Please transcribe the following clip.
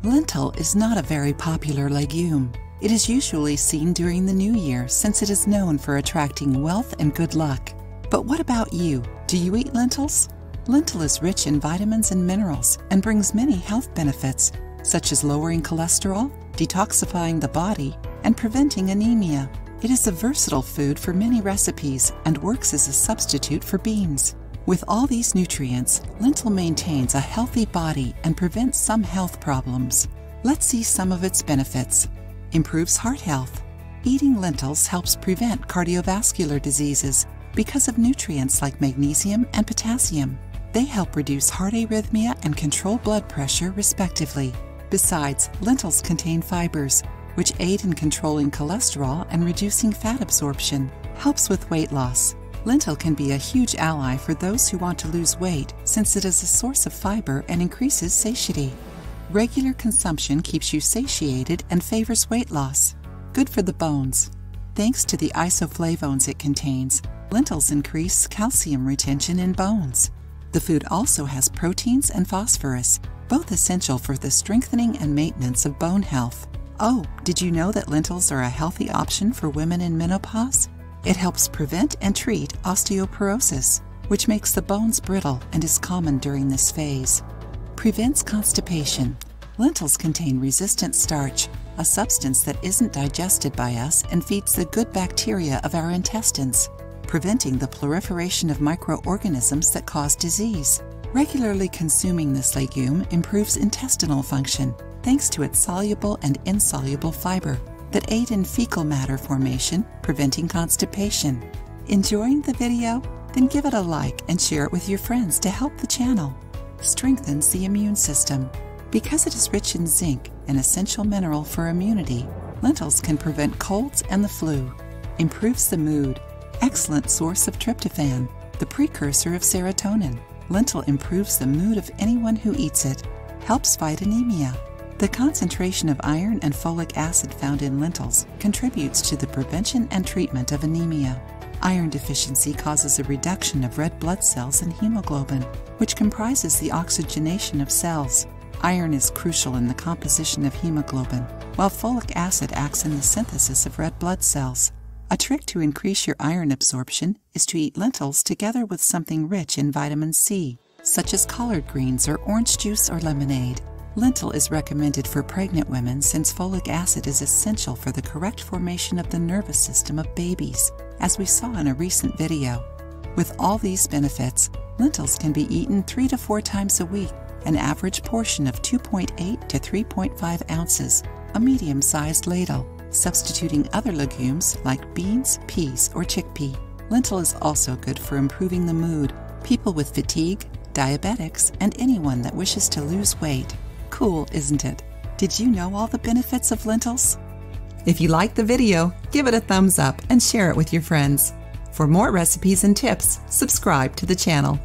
Lentil is not a very popular legume. It is usually seen during the new year since it is known for attracting wealth and good luck. But what about you? Do you eat lentils? Lentil is rich in vitamins and minerals and brings many health benefits, such as lowering cholesterol, detoxifying the body, and preventing anemia. It is a versatile food for many recipes and works as a substitute for beans. With all these nutrients, lentil maintains a healthy body and prevents some health problems. Let's see some of its benefits. Improves heart health. Eating lentils helps prevent cardiovascular diseases because of nutrients like magnesium and potassium. They help reduce heart arrhythmia and control blood pressure, respectively. Besides, lentils contain fibers, which aid in controlling cholesterol and reducing fat absorption. Helps with weight loss. Lentil can be a huge ally for those who want to lose weight since it is a source of fiber and increases satiety. Regular consumption keeps you satiated and favors weight loss. Good for the bones. Thanks to the isoflavones it contains, lentils increase calcium retention in bones. The food also has proteins and phosphorus, both essential for the strengthening and maintenance of bone health. Oh, did you know that lentils are a healthy option for women in menopause? It helps prevent and treat osteoporosis, which makes the bones brittle and is common during this phase. Prevents constipation. Lentils contain resistant starch, a substance that isn't digested by us and feeds the good bacteria of our intestines, preventing the proliferation of microorganisms that cause disease. Regularly consuming this legume improves intestinal function, thanks to its soluble and insoluble fiber that aid in fecal matter formation, preventing constipation. Enjoying the video? Then give it a like and share it with your friends to help the channel. Strengthens the immune system. Because it is rich in zinc, an essential mineral for immunity, lentils can prevent colds and the flu. Improves the mood. Excellent source of tryptophan, the precursor of serotonin. Lentil improves the mood of anyone who eats it. Helps fight anemia. The concentration of iron and folic acid found in lentils contributes to the prevention and treatment of anemia. Iron deficiency causes a reduction of red blood cells and hemoglobin, which comprises the oxygenation of cells. Iron is crucial in the composition of hemoglobin, while folic acid acts in the synthesis of red blood cells. A trick to increase your iron absorption is to eat lentils together with something rich in vitamin C, such as collard greens or orange juice or lemonade. Lentil is recommended for pregnant women since folic acid is essential for the correct formation of the nervous system of babies, as we saw in a recent video. With all these benefits, lentils can be eaten 3 to 4 times a week, an average portion of 2.8 to 3.5 ounces, a medium-sized ladle, substituting other legumes like beans, peas, or chickpea. Lentil is also good for improving the mood, people with fatigue, diabetics, and anyone that wishes to lose weight. Cool, isn't it? Did you know all the benefits of lentils? If you liked the video, give it a thumbs up and share it with your friends. For more recipes and tips, subscribe to the channel.